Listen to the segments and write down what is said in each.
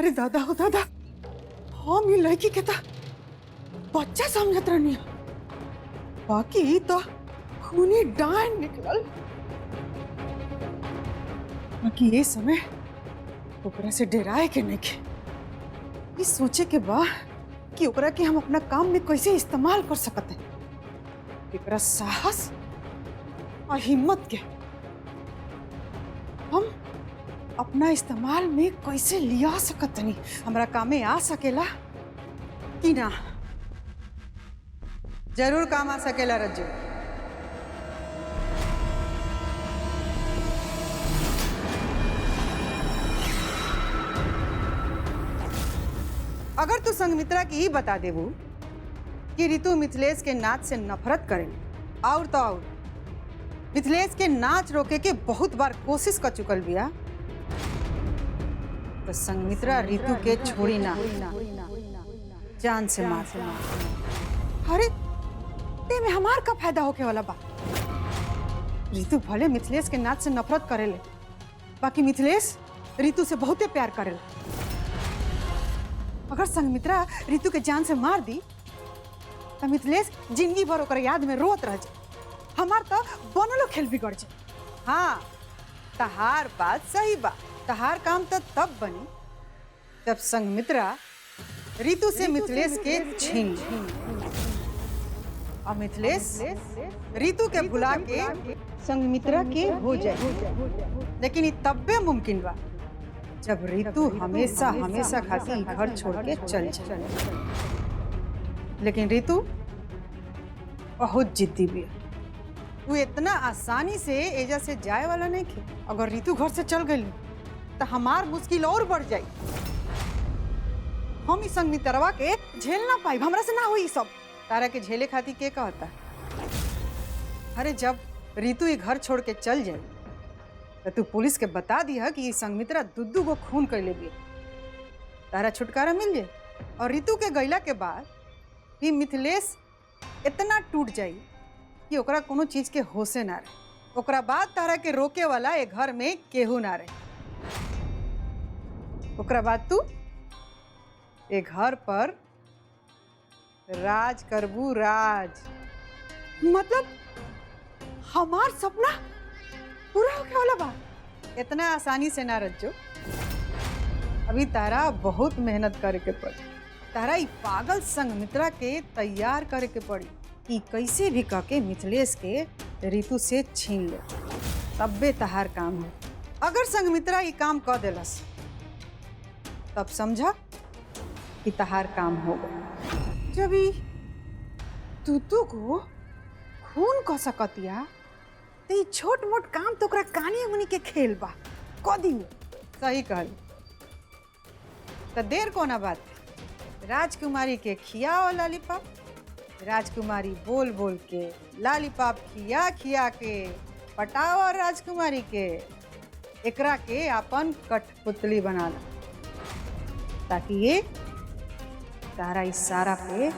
अरे दादा हो दादा, हम ये लड़की के तो बच्चा समझत रहनी, बाकी तो खूनी डांड निकलल। बाकी ये समय ओकरा से डराए के नहीं के, ये सोचे के बा कि ओकरा के हम अपना काम में कैसे इस्तेमाल कर सकते हैं। एकरा साहस और हिम्मत के हम अपना इस्तेमाल में कैसे लिया सकत नहीं, हमारा काम में आ सकेला कि ना? जरूर काम आ सकेला रज्जू। अगर तू संगमित्रा की ही बता देबू कि रितु मिथिलेश के नाच से नफरत करे, और तो और मिथिलेश के नाच रोके के बहुत बार कोशिश कर चुकल बिया, तो संगमित्रा रितु के छोड़ी ना, जान से मार। अरे ते में हमार का फायदा होके वाला बा? रितु भले मिथिलेश के नाच से नफरत करेले, बाकी मिथिलेश रितु से बहुते प्यार करेला। अगर संगमित्रा रितु के जान से मार दी तो मिथिलेश जिंदगी भर ओकर याद में रोत रह जाए, हमार तो बनलो खेल बिगड़ जाए। हाँ, तहार बात सही बा, तहार काम तो तब बनी जब संगमित्रा रितु से मिथिलेश के छीन और मिथिलेश रितु के भुला के संगमित्रा के हो जाए। लेकिन ये तब्बे मुमकिन बा जब रितु हमेशा हमेशा खातिर घर छोड़ के चल जाए। लेकिन रितु बहुत जिद्दी भी है, वो इतना आसानी से एजा से जाए वाला नहीं थे। अगर रितु घर से चल गई तो हमार मुश्किल और बढ़ जाई। हम इस संगमित्रवा के झेल ना पाई, हमरा से ना हुई सब। तारा के झेले खाती के कहता? अरे जब रितु ये घर छोड़ के चल जाए तो तू पुलिस के बता दिया कि संगमित्रा दुद्दू को खून कर ले, तारा छुटकारा मिल जाए। और रितु के गैला के बाद भी मिथिलेश इतना टूट जाई कि ओकरा कोनो चीज के होशे ना रहे। ओकरा बाद तारा के रोके वाला ये घर में केहू ना रहे। ओकरा बाद तू ये घर पर राज करबू, राज। मतलब हमार सपना पूरा होके वाला बा? इतना आसानी से ना रज्जो, अभी तारा बहुत मेहनत करे के पड़ी। तारा ई पागल संगमित्रा के तैयार करे के पड़ी कि कैसे भी करके मिथिलेश के रितु से छीन ले, तब्बे तहार काम हो। अगर संगमित्रा ये काम कर देलस तब समझा कि तहार काम हो गया। जब तू को खून कर सकतिया तो छोट मोट काम तो कानी मुनी के खेल बा कदी में। सही कहल, तो देर कोना बात। राजकुमारी के खियाओ लॉलीपॉप, राजकुमारी बोल बोल के लॉलीपॉप खिया खिया के पटाओ राजकुमारी के, एकरा के अपन कठपुतली बना ला, ताकि ये तारा इशारा पे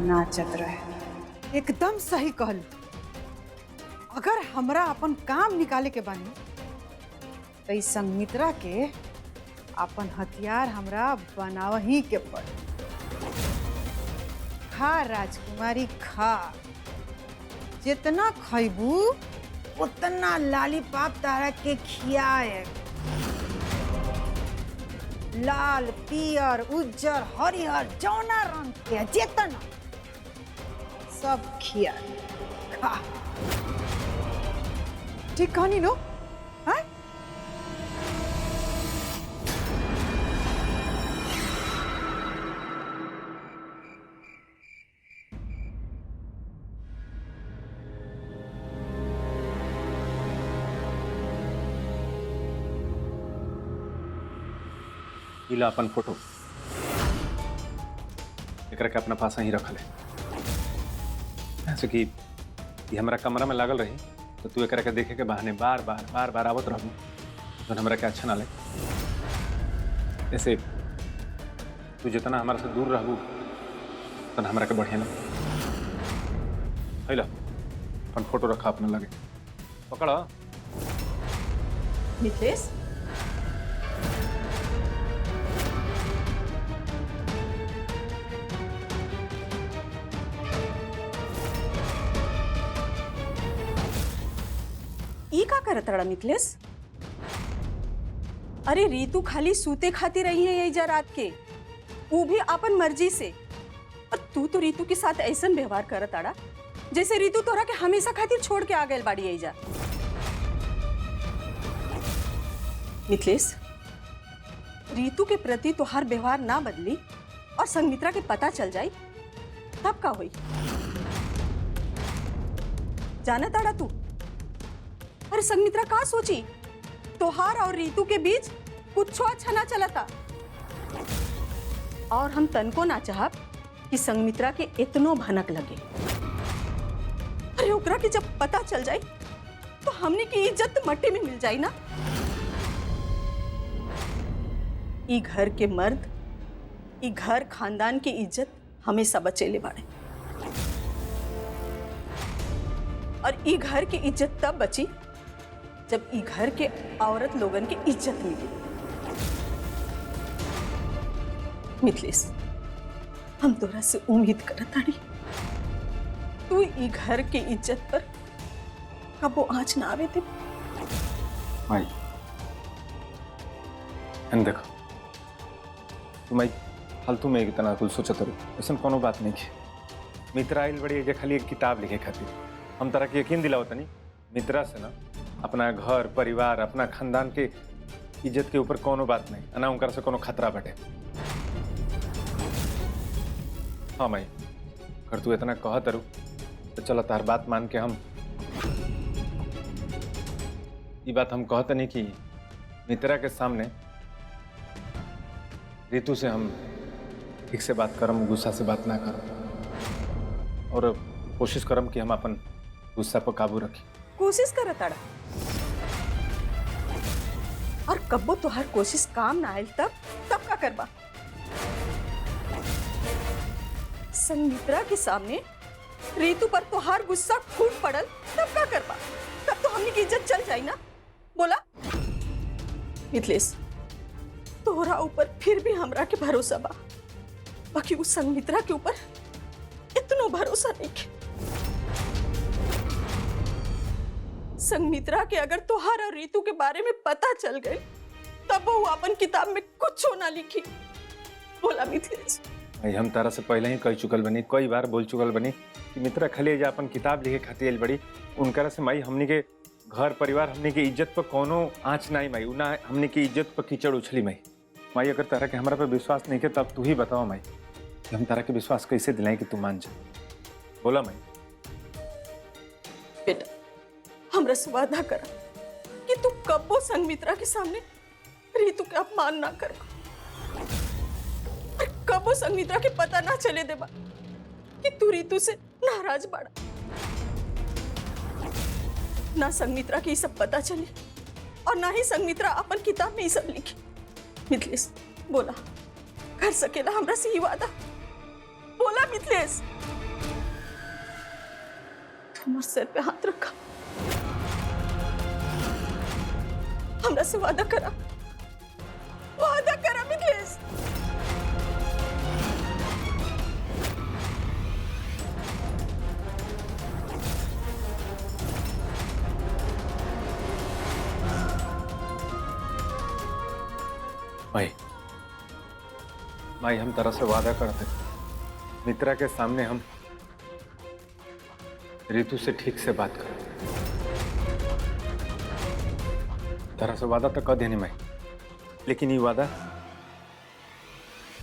नाचत रहे। एकदम सही कहल। अगर हमरा अपन काम निकाले के बानी तो इस संगमित्रा के अपन हथियार हमरा बनावही के पड़े। खा राजकुमारी खा, जितना खैबू उतना लॉलीपॉप तारा के खियाए। लाल, पियर, उज्जर, हरिहर, जौना रंग के जितना सब खियाए। खा। ठीक कहानी नो? हाँ? इला अपन फोटो एकरा के अपना पास ही रखल है, ऐसे कि ये हमारा कमरा में लागल रही तो तू एकरा के देखे के बहाने बार बार आवत रहू, तो हमरा के अच्छा ना लगे। ऐसे तू जितना हमारे से दूर रहू उतना हमरा के बढ़िया लगे। अपन फोटो रखा अपने लगे, पकड़ा। मिथिलेश, का करत रहा मिथिलेश? अरे रीतु खाली सूते खाती रही है यही जा रात के, वो भी अपन मर्जी से। और तू तो रीतु के साथ ऐसा व्यवहार करत आड़ा जैसे रीतु तोरा के हमेशा खातिर छोड़ के आ गए बाड़ी यही जा। मिथिलेश, रीतु के प्रति तोहार व्यवहार ना बदली और संगमित्रा के पता चल जाए तब का हुई? जाना ताड़ा तू? अरे संगमित्रा का सोची तोहार और रीतु के बीच कुछ अच्छा ना चला था। और हम तनको ना चाहब कि संगमित्रा के इतनो भनक लगे। अरे ओकरा के जब पता चल जाए तो हमने की इज्जत मट्टी में मिल जाए ना। ई घर के मर्द, ई घर खानदान की इज्जत हमेशा बचेले बाड़े, और ई घर की इज्जत तब बची जब ई घर के औरत लोगन की इज्जत मिली। मिथिलेश, हम तोरा से उम्मीद करत हड़ी तू ई घर के इज्जत पर कबो आँच ना आवे दे। माई एन देखो तुम फालतू में इतना कुछ सोचत रहो, ऐसा कोनो बात नहीं है। मित्रा आइल बड़ी जे खाली एक किताब लिखे खातिर। हम तरह के यकीन दिलावत नहीं, मित्रा से ना अपना घर परिवार अपना खानदान के इज्जत के ऊपर कोनो बात नहीं, ना उनकर से कोनो खतरा बटे। हाँ माई, अगर तू इतना कहत रू तो चलो तार बात मान के हम ये बात हम कहते नहीं कि मित्रा के सामने रीतु से हम ठीक से बात करम, गुस्सा से बात ना करम, और कोशिश करम कि हम अपन गुस्सा पर काबू रखी। कोशिश करत ताड़ा और कब्बो तोहार कोशिश काम ना आयल तब का करबा? संगमित्रा के सामने रीतु पर तोहार गुस्सा फूट पड़ल तब का करबा? तब तो हमनी की इज्जत चल जाई ना। बोला मिथिलेश, तोहरा ऊपर फिर भी हमरा के भरोसा बा, बाकी उस संगमित्रा के ऊपर इतनो भरोसा नहीं के। संगमित्रा के अगर तोहार और रीतु के बारे में पता चल गए तब वो अपन किताब में कुछ ना लिखी। बोला मिथिलेश। हम तारा से पहले ही कह चुकल बनी, कई बार बोल चुकल बनी कि मित्रा खाली जा अपन किताब लिखे खातिर आइल बड़ी। उनकरा से माई हमनी के घर परिवार हमनी के इज्जत पर कोनो आँच नहीं माई, उना हमनी की इज्जत पर कीचड़ उछली माई। माई अगर तारा के हमारा पे विश्वास नहीं के तब तू ही बताओ माई कि हम तारा के विश्वास कैसे दिलाएं कि तू मान जा। बोला माई। बेटा, हमरा से वादा करा कि तू कब्बो संगमित्रा के सामने रीतु के अपमान ना कर, कब्बो संगमित्रा के पता ना चले देबा कि तू रीतु से नाराज बाड़ा। ना संगमित्रा के ये सब पता चले और ना ही संगमित्रा अपन किताब में ये सब लिखी। मिथिलेश, बोला कर सकेला हमरा से ये वादा? बोला मिथिलेश। तुम सर पे हाथ रखा, हमरा से वादा करा, वादा करा मिथिलेश। माई माई, हम तरह से वादा करते मित्रा के सामने हम रीतु से ठीक से बात करें। तरह से वादा तो कह देनी माई, लेकिन ये वादा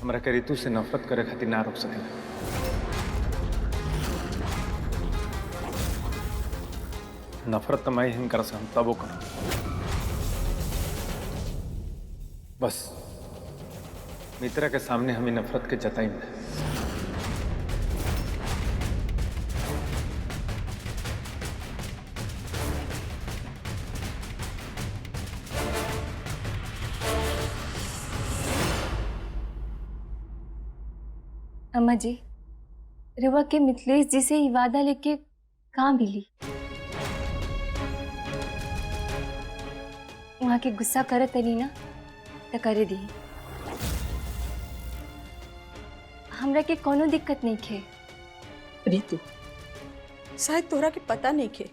हमरा के रीतु से नफरत करे खातिर ना रोक सके। नफरत तो माई हम कर से हम तबो करो, बस मित्रा के सामने हमें नफरत के जताई में। अम्मा जी, रुआ के मिथिलेश जी से ये वादा लेके कहाँ मिली? वहाँ के गुस्सा करत तनी ना तो करे दी, हमरा के कोनो दिक्कत नहीं खे। रीतु, शायद तोहरा के पता नहीं खे,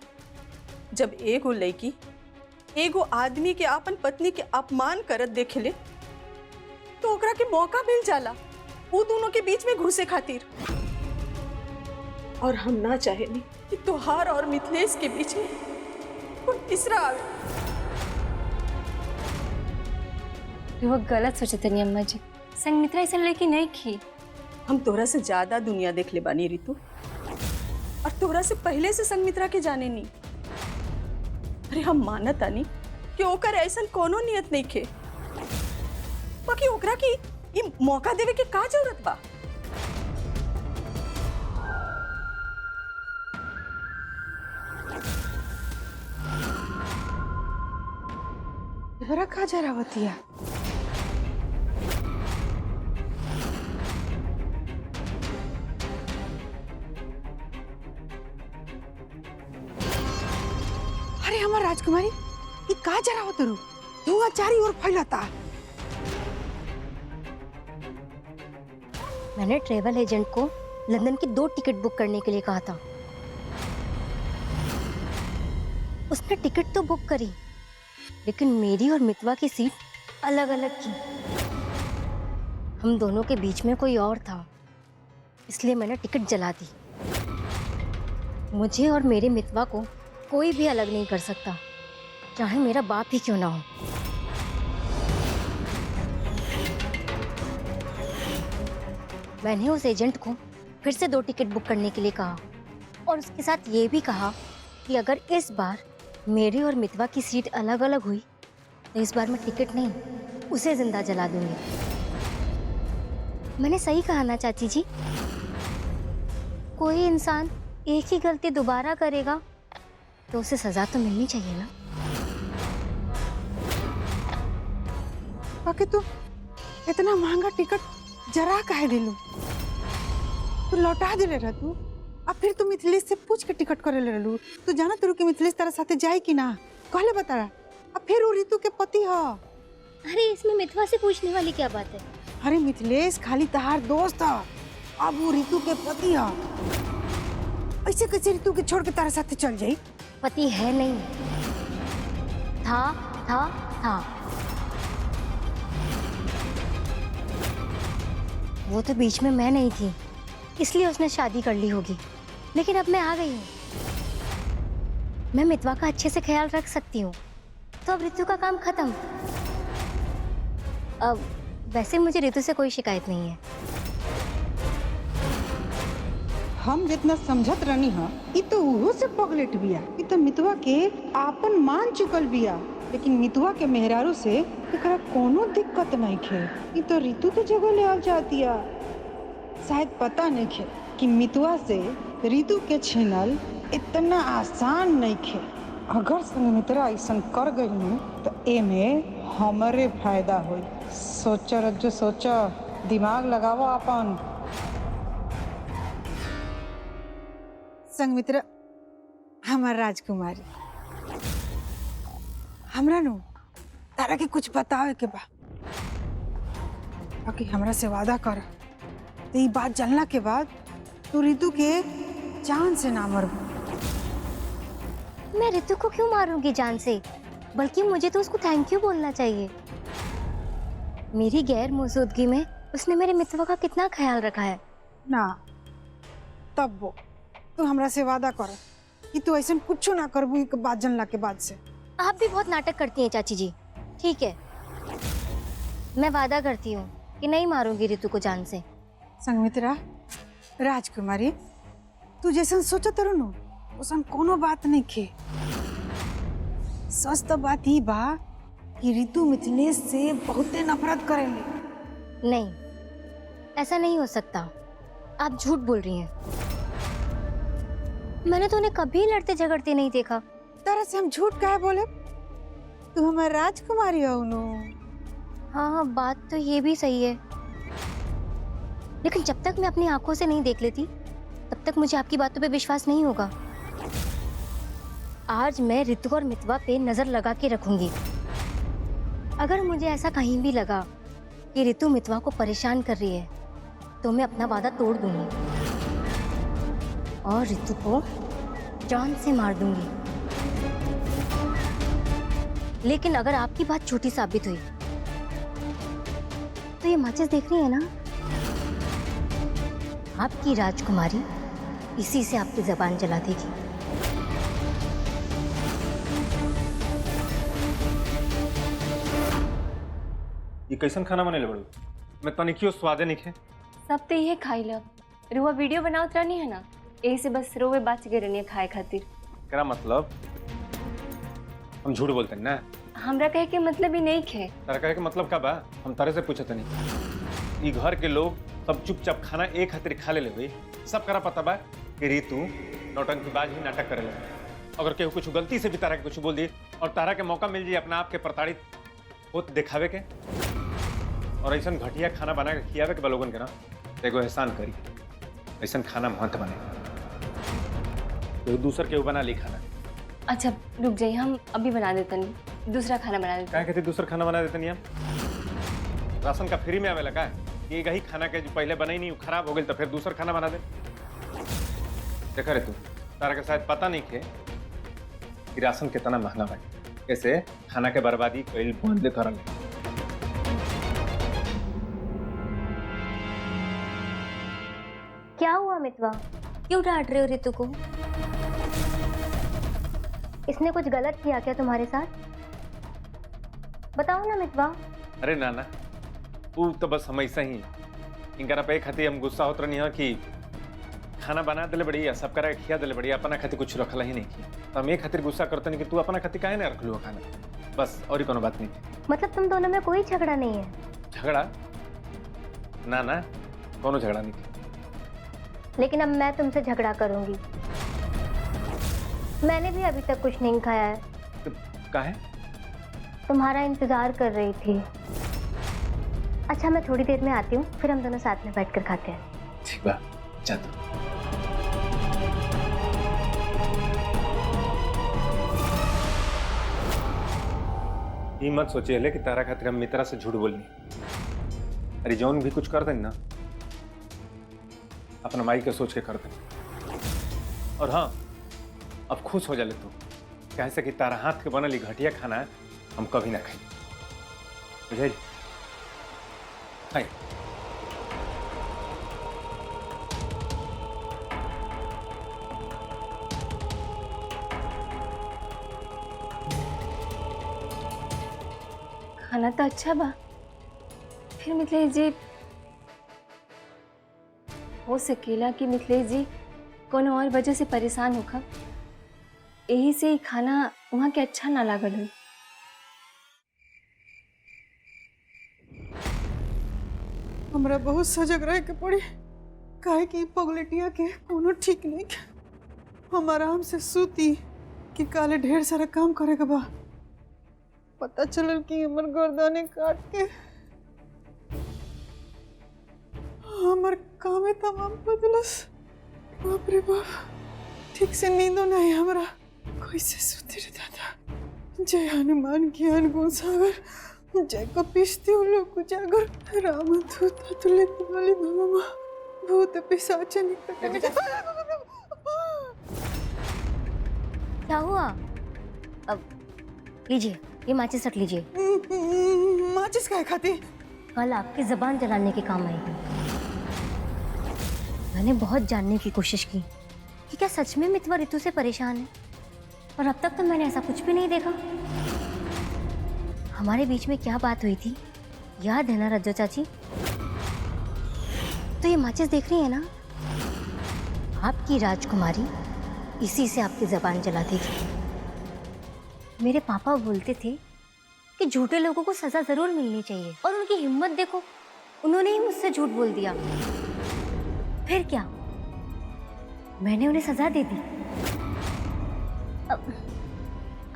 जब एगो लड़की एगो आदमी के अपन पत्नी के अपमान करत देखेले तो ओकरा के मौका मिल जाला वो दोनों के बीच में घुसे खातिर। और हम ना चाहेनी कि तोहार और मिथिलेश के बीच में कोई तीसरा आवे। वो गलत सोचत नहीं अम्मा जी, संगमित्रा ऐसा लड़की नहीं की। हम तोरा से ज्यादा दुनिया देख ले बानी रितु, और तोरा से पहले से संगमित्रा के जाने नी। अरे हम मानत आनी कि ओकर ऐसा कोनो नियत नहीं खे, बाकी ओकरा की ये मौका देवे के का जरूरत बा। बड़ा का जरावतिया। अरे हमार राजकुमारी, ये का जरावत रू? धुआं चारी ओर फैलता। मैंने ट्रेवल एजेंट को लंदन की 2 टिकट बुक करने के लिए कहा था। उसने टिकट तो बुक करी, लेकिन मेरी और मितवा की सीट अलग अलग की। हम दोनों के बीच में कोई और था, इसलिए मैंने टिकट जला दी। मुझे और मेरे मितवा को कोई भी अलग नहीं कर सकता, चाहे मेरा बाप ही क्यों ना हो। मैंने उस एजेंट को फिर से 2 टिकट बुक करने के लिए कहा, और उसके साथ ये भी कहा कि अगर इस बार मेरी और मितवा की सीट अलग अलग हुई तो इस बार मैं टिकट नहीं, उसे जिंदा जला दूंगी। मैंने सही कहा ना चाची जी? कोई इंसान एक ही गलती दोबारा करेगा तो उसे सजा तो मिलनी चाहिए ना। बाकी तू इतना महंगा टिकट जरा काहे दिलू? तू लौटा दिले रह तू। अब फिर तू मिथिलेश से पूछ के टिकट करे ले रहलू। तू जाना तेरू कि मिथिलेश तेरा साथे जाए कि ना? कहले बता रहा। अब फिर वो रितु के पति ह। अरे इसमें मितवा से पूछने वाली क्या बात है? अरे मिथिलेश खाली तहार दोस्त ह, अब वो रितु के पति ह। ऐसे कैसे रितु के छोड़ के तारा साथे चल जाई? पति है नहीं, था। वो तो बीच में मैं नहीं थी, इसलिए उसने शादी कर ली होगी। लेकिन अब मैं आ गई हूँ, मैं मितवा का अच्छे से ख्याल रख सकती हूँ, तो अब रितु का काम खत्म। अब वैसे मुझे रितु से कोई शिकायत नहीं है। हम जितना समझत रहनी हा, ई तो उहो से पगलेट बिया। ई तो मितवा के आपन मान चुकल बिया, लेकिन मितवा के मेहरारू से एकरा कोनो दिक्कत नहीं खे। ई तो रितु के जगह ले आ जातिया। शायद पता नहीं खे कि मितवा से रितु के छीनल इतना आसान नहीं खे। अगर संगमित्रा ऐसा कर गई न तो एमे हमारे फायदा होई। सोचा रज्जो सोचा, दिमाग लगाओ अपन। संगमित्रा हमार राजकुमारी, हमरा नु तारा के कुछ बतावे के बा। बाकी हमरा से वादा कर, तो ये बात जानला के बाद तू रितु के जान से ना मरबू। मैं रितु को क्यों मारूंगी जान से? बल्कि मुझे तो उसको थैंक यू बोलना चाहिए। मेरी गैर मौजूदगी में उसने मेरे मितवा का कितना ख्याल रखा है। ना तब वो तू हमरा से वादा कर कि तू ऐसा कुछ ना करबू एक बात जानला के बाद से। आप भी बहुत नाटक करती हैं चाची जी। ठीक है, मैं वादा करती हूँ कि नहीं मारूंगी रितु को जान से। संगमित्रा राजकुमारी, तू जैसन सोचत रहो नु वैसन कोनो बात नहीं खे। सच तो बात ही बा कि रितु मिथिलेश से बहुते नफरत करेले। नहीं, ऐसा नहीं हो सकता। आप झूठ बोल रही हैं। मैंने तो उन्हें कभी लड़ते झगड़ते नहीं देखा। तरह से हम झूठ काहे बोले? तू हमारी राजकुमारी हो नु। हाँ, बात तो ये भी सही है, लेकिन जब तक मैं अपनी आंखों से नहीं देख लेती तब तक मुझे आपकी बातों पे विश्वास नहीं होगा। आज मैं रितु और मितवा पे नजर लगा के रखूंगी। अगर मुझे ऐसा कहीं भी लगा कि रितु मितवा को परेशान कर रही है तो मैं अपना वादा तोड़ दूंगी और रितु को जान से मार दूंगी। लेकिन अगर आपकी बात झूठी साबित हुई तो ये माचिस देख रही है ना, आपकी राजकुमारी इसी से आपकी जबान जला देगी। ये कैसन खाना बने बड़ू? मैं तनिकियो स्वादे नहीं खे। सब तो ये खाई लब। रुआ वीडियो बनावत रहनी है ना, यही से बस रोवे बाच के रहनी है खाए खातिर। क्या मतलब? हम झूठ बोलते हैं ना? हमरा कहे के मतलब ही नहीं खे। तारा कहे के मतलब का बा? हम तारे से पूछते नहीं। ये घर के लोग सब चुपचाप खाना एक खातिर खा ले भाई। सब करा पता बा कि रीतू नौटंकीबाज ही नाटक करे लगे। अगर केहू कुछ गलती से भी तारा के कुछ बोल दिए और तारा के मौका मिल जाए अपना आप के प्रताड़ित होत दिखावे के और ऐसा घटिया खाना बना के खियावे के बलोगन के ना, एगो एहसान करी, ऐसा खाना महंत बने तो दूसर के बना ली खाना। अच्छा रुक जाइए, हम अभी बना देते नहीं, दूसरा खाना बना देते। क्या कहते दूसरा खाना बना देते नहीं हम? राशन का फ्री में आवेला का? ये यही खाना के जो पहले बना ही नहीं खराब हो गई तो फिर दूसरा खाना बना दे। देखा रे तू, तारा के शायद पता नहीं के कि राशन कितना महंगा बा, कैसे खाना के बर्बादी कईल बंद करल। क्या हुआ मितवा, क्यों डांट रहे हो ऋतु को? इसने कुछ गलत किया क्या तुम्हारे साथ? बताओ ना मितवा। अरे नाना, तू तो बस हमेशा ही इनकरा पे खातिर हम गुस्सा होत रहनी है कि खाना बना दिले बढ़िया, सब करा खिया दिले बढ़िया, अपना खातिर कुछ रखला ही नहीं की। तो हम एक खातिर गुस्सा करते नहीं कि तू अपना खातिर काहे ना रख लू खाना, बस और ही कोनो बात नहीं। मतलब तुम दोनों में कोई झगड़ा नहीं है? झगड़ा? ना कोनो झगड़ा नहीं। लेकिन अब मैं तुमसे झगड़ा करूंगी। मैंने भी अभी तक कुछ नहीं खाया है। तो काहे? तुम्हारा इंतजार कर रही थी। अच्छा मैं थोड़ी देर में आती हूँ, फिर हम दोनों साथ में बैठकर खाते हैं। ठीक बा, जा तू। ये मत सोचिए हले कि तारा खातिर हम मित्रा से झूठ बोलनी। अरे जौन भी कुछ कर दें ना, अपना माई के सोच के कर दें। और हाँ, अब खुश हो जा ले तू, कैसे कि तारा हाथ के बनल घटिया खाना हम कभी ना खाई, बुझे? खाई। खाना तो अच्छा बा, फिर मिथिलेश जी हो सकेला कि मिथिलेश जी कोनो और वजह से परेशान होखा, यही से ही खाना वहाँ के अच्छा ना लागल हो। हमरा बहुत सजग रहे के पड़ी, काहे कि पगलेटिया के कोनो ठीक नहीं। हम आराम से सूती कि काले ढेर सारा काम करे के बा। पता चलल कि हमर गर्दने काट के हमर कामे तमाम बदलस। बाप रे बाप, ठीक से नींदो नहीं हमरा। कैसे सूती रे दादा। जय हनुमान ज्ञान गुण सागर, जय कपीस्ती लोक उजागर, राम दूत अतुलित बल धामा, भूत पिशाच निकट। क्या हुआ? अब लीजिए, ये माचिस रख लीजिए। माचिस काय खाती? कल आपकी जबान जलाने के काम आएगी। मैंने बहुत जानने की कोशिश की कि क्या सच में मितवा ऋतु से परेशान है, और अब तक तो मैंने ऐसा कुछ भी नहीं देखा। हमारे बीच में क्या बात हुई थी याद है ना रज्जो चाची? तो ये माचिस देख रही है ना, आपकी राजकुमारी इसी से आपकी जबान जला देगी। मेरे पापा बोलते थे कि झूठे लोगों को सजा जरूर मिलनी चाहिए, और उनकी हिम्मत देखो, उन्होंने ही मुझसे झूठ बोल दिया। फिर क्या, मैंने उन्हें सजा दे दी। अब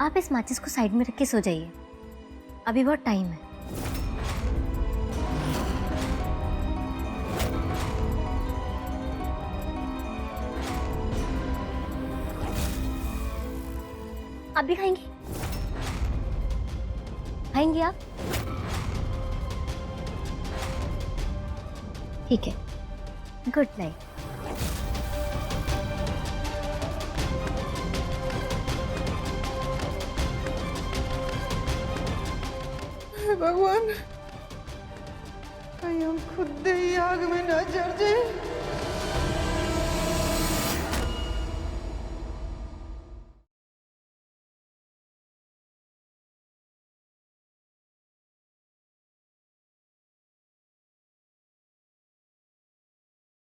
आप इस माचिस को साइड में रख के सो जाइए, अभी बहुत टाइम है। आप भी खाएंगे? खाएंगे आप? ठीक है, गुड नाइट। हे भगवान, कहीं हम खुद ही आग में ना जल जाए।